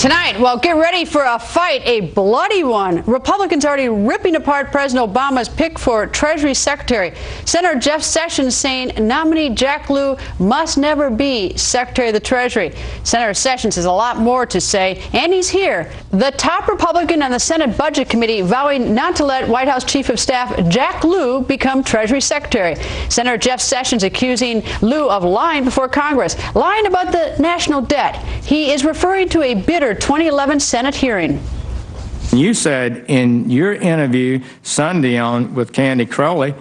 Tonight, well, get ready for a fight, a bloody one. Republicans already ripping apart President Obama's pick for Treasury Secretary. Senator Jeff Sessions saying nominee Jack Lew must never be Secretary of the Treasury. Senator Sessions has a lot more to say, and he's here. The top Republican on the Senate Budget Committee vowing not to let White House Chief of Staff Jack Lew become Treasury Secretary. Senator Jeff Sessions accusing Lew of lying before Congress, lying about the national debt. He is referring to a bitter 2011 Senate hearing. You said in your interview Sunday with Candy Crowley,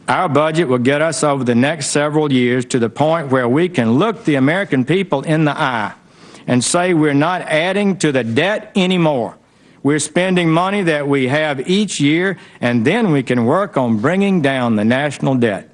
our budget will get us over the next several years to the point where we can look the American people in the eye and say we're not adding to the debt anymore. We're spending money that we have each year, and then we can work on bringing down the national debt.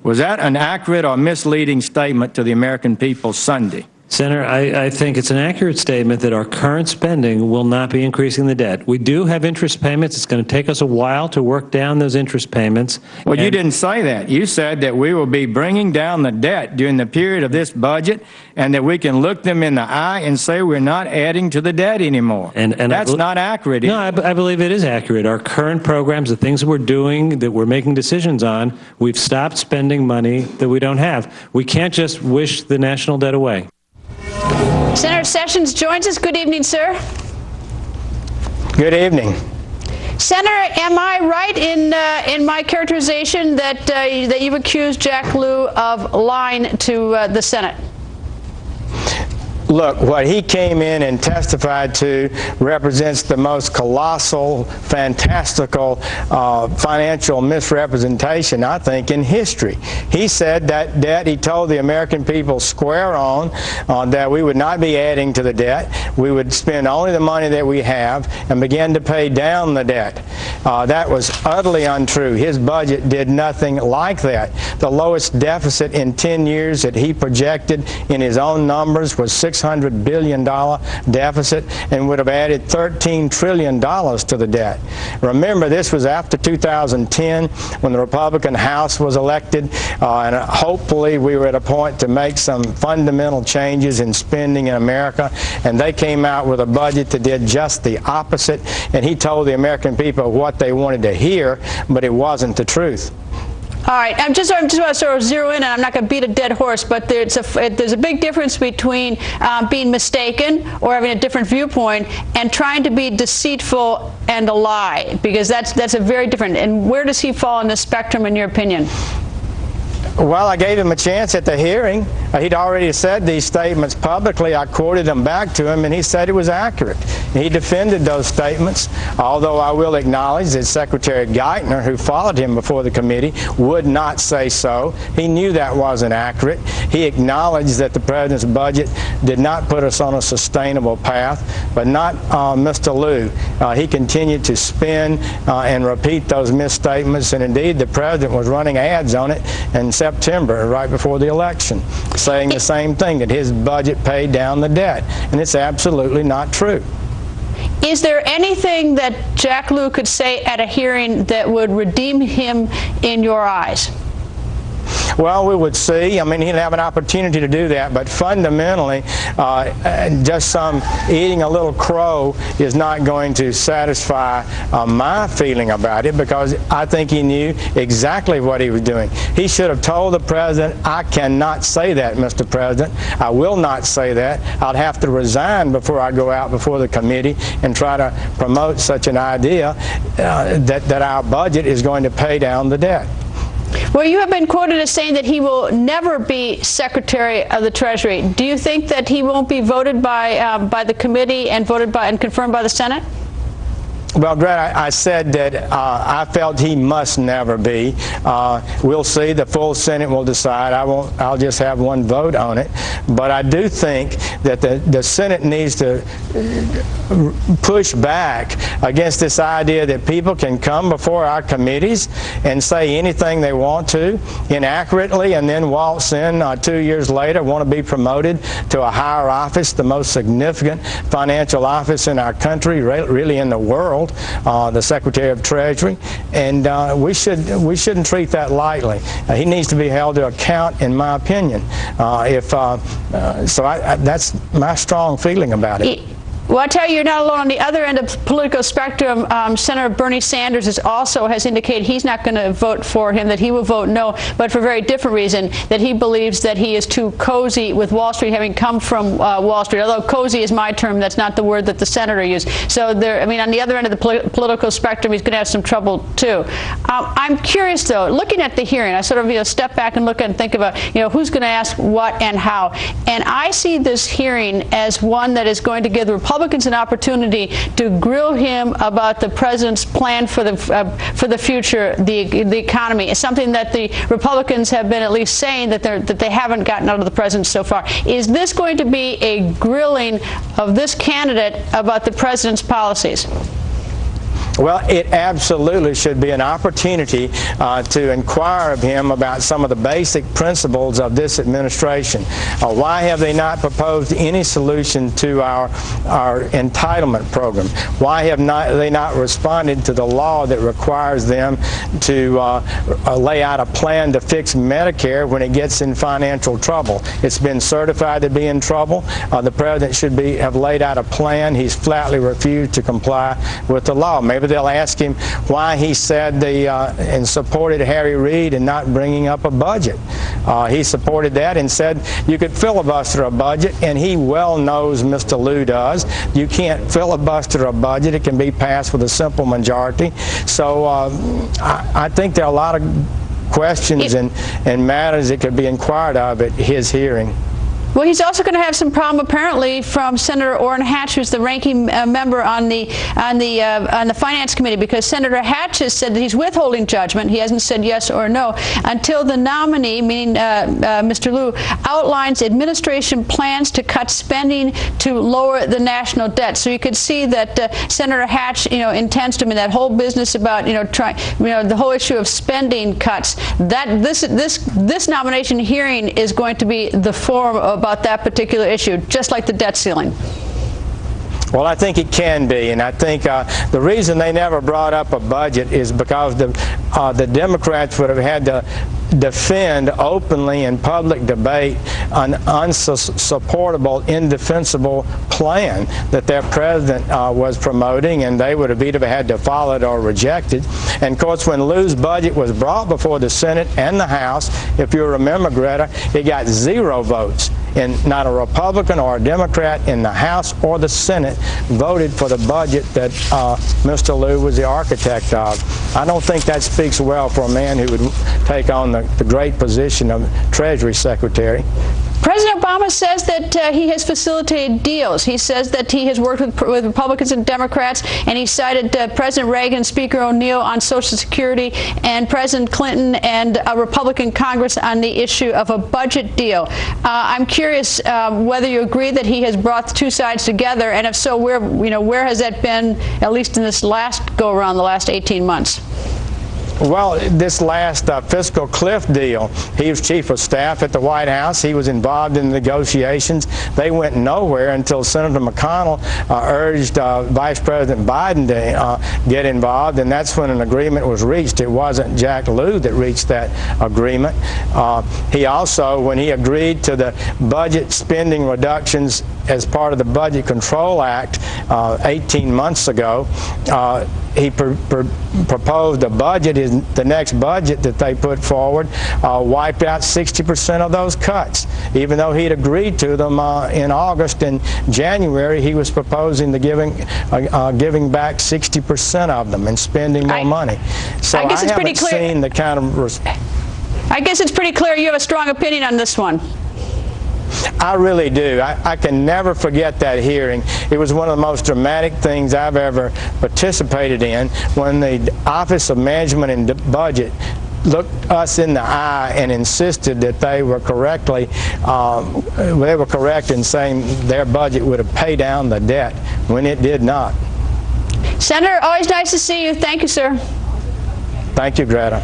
Was that an accurate or misleading statement to the American people Sunday? Senator, I think it's an accurate statement that our current spending will not be increasing the debt. We do have interest payments. It's going to take us a while to work down those interest payments. Well, you didn't say that. You said that we will be bringing down the debt during the period of this budget and that we can look them in the eye and say we're not adding to the debt anymore. And that's not accurate. No, I believe it is accurate. Our current programs, the things that we're doing, that we're making decisions on, we've stopped spending money that we don't have. We can't just wish the national debt away. Senator Sessions joins us. Good evening, sir. Good evening. Senator, am I right in my characterization that that you've accused Jack Lew of lying to the Senate? Look, what he came in and testified to represents the most colossal, fantastical financial misrepresentation, I think, in history. He said that debt, he told the American people square on that we would not be adding to the debt. We would spend only the money that we have and begin to pay down the debt. That was utterly untrue. His budget did nothing like that. The lowest deficit in 10 years that he projected in his own numbers was $600 billion deficit and would have added $13 trillion to the debt. Remember, this was after 2010 when the Republican House was elected, and hopefully we were at a point to make some fundamental changes in spending in America, and they came out with a budget that did just the opposite, and he told the American people what they wanted to hear, but it wasn't the truth. All right, I just want to sort of zero in, and I'm not going to beat a dead horse, but there's a big difference between being mistaken or having a different viewpoint and trying to be deceitful and a lie, because that's a very different. And where does he fall in the spectrum, in your opinion? Well, I gave him a chance at the hearing. He'd already said these statements publicly. I quoted them back to him, and he said it was accurate. He defended those statements, although I will acknowledge that Secretary Geithner, who followed him before the committee, would not say so. He knew that wasn't accurate. He acknowledged that the president's budget did not put us on a sustainable path, but not Mr. Lew. He continued to spin and repeat those misstatements, and indeed the president was running ads on it and September, right before the election, saying the same thing, that his budget paid down the debt. And it's absolutely not true. Is there anything that Jack Lew could say at a hearing that would redeem him in your eyes? Well, we would see. I mean, he'd have an opportunity to do that, but fundamentally, just some eating a little crow is not going to satisfy my feeling about it, because I think he knew exactly what he was doing. He should have told the president, I cannot say that, Mr. President. I will not say that. I'd have to resign before I go out before the committee and try to promote such an idea that our budget is going to pay down the debt. Well, you have been quoted as saying that he will never be Secretary of the Treasury. Do you think that he won't be voted by the committee and voted by and confirmed by the Senate? Well, Greta, I said that I felt he must never be. We'll see. The full Senate will decide. I'll just have one vote on it. But I do think that the Senate needs to push back against this idea that people can come before our committees and say anything they want to inaccurately, and then waltz in 2 years later, want to be promoted to a higher office, the most significant financial office in our country, really in the world. The Secretary of Treasury, and we shouldn't treat that lightly. He needs to be held to account, in my opinion. That's my strong feeling about it. Well, I tell you, you're not alone. On the other end of the political spectrum, Senator Bernie Sanders has indicated he's not going to vote for him, that he will vote no, but for a very different reason, that he believes that he is too cozy with Wall Street, having come from Wall Street. Although cozy is my term, that's not the word that the senator used. So there, I mean, on the other end of the political spectrum, he's going to have some trouble too. I'm curious, though, looking at the hearing, I sort of step back and look and think about who's going to ask what and how, and I see this hearing as one that is going to give the Republicans an opportunity to grill him about the president's plan for the future, the economy. It's something that the Republicans have been at least saying that they haven't gotten out of the president so far. Is this going to be a grilling of this candidate about the president's policies? Well, it absolutely should be an opportunity to inquire of him about some of the basic principles of this administration. Why have they not proposed any solution to our entitlement program? Why have they not responded to the law that requires them to lay out a plan to fix Medicare when it gets in financial trouble? It's been certified to be in trouble. The president should have laid out a plan. He's flatly refused to comply with the law. Maybe they'll ask him why he said and supported Harry Reid in not bringing up a budget. He supported that and said you could filibuster a budget, and he well knows, Mr. Lieu does, you can't filibuster a budget. It can be passed with a simple majority. So I think there are a lot of questions and matters that could be inquired of at his hearing. Well, he's also going to have some problem, apparently, from Senator Orrin Hatch, who's the ranking member on the Finance Committee, because Senator Hatch has said that he's withholding judgment. He hasn't said yes or no until the nominee, meaning Mr. Lieu, outlines administration plans to cut spending to lower the national debt. So you could see that Senator Hatch, intends to, that whole business about, the whole issue of spending cuts. That this nomination hearing is going to be the forum about that particular issue, just like the debt ceiling. Well, I think it can be, and I think the reason they never brought up a budget is because the Democrats would have had to defend openly in public debate an unsupportable, indefensible plan that their president was promoting, and they would have either had to follow it or reject it. And of course, when Lieu's budget was brought before the Senate and the House, if you remember, Greta, it got 0 votes. And not a Republican or a Democrat in the House or the Senate voted for the budget that Mr. Lieu was the architect of. I don't think that speaks well for a man who would take on the great position of Treasury Secretary. President Obama says that he has facilitated deals. He says that he has worked with Republicans and Democrats, and he cited President Reagan and Speaker O'Neill on Social Security, and President Clinton and a Republican Congress on the issue of a budget deal. I'm curious whether you agree that he has brought the two sides together, and if so, where has that been, at least in this last go-around, the last 18 months? Well, this last fiscal cliff deal, he was chief of staff at the White House. He was involved in the negotiations. They went nowhere until Senator McConnell urged Vice President Biden to get involved, and that's when an agreement was reached. It wasn't Jack Lew that reached that agreement. He also, when he agreed to the budget spending reductions as part of the Budget Control Act 18 months ago, he proposed a budget. The next budget that they put forward wiped out 60% of those cuts. Even though he'd agreed to them in August and January, he was proposing to giving back 60% of them and spending more money. So I haven't seen the kind of... I guess it's pretty clear you have a strong opinion on this one. I really do. I can never forget that hearing. It was one of the most dramatic things I've ever participated in, when the Office of Management and Budget looked us in the eye and insisted that they were correct in saying their budget would have paid down the debt when it did not. Senator, always nice to see you. Thank you, sir. Thank you, Greta.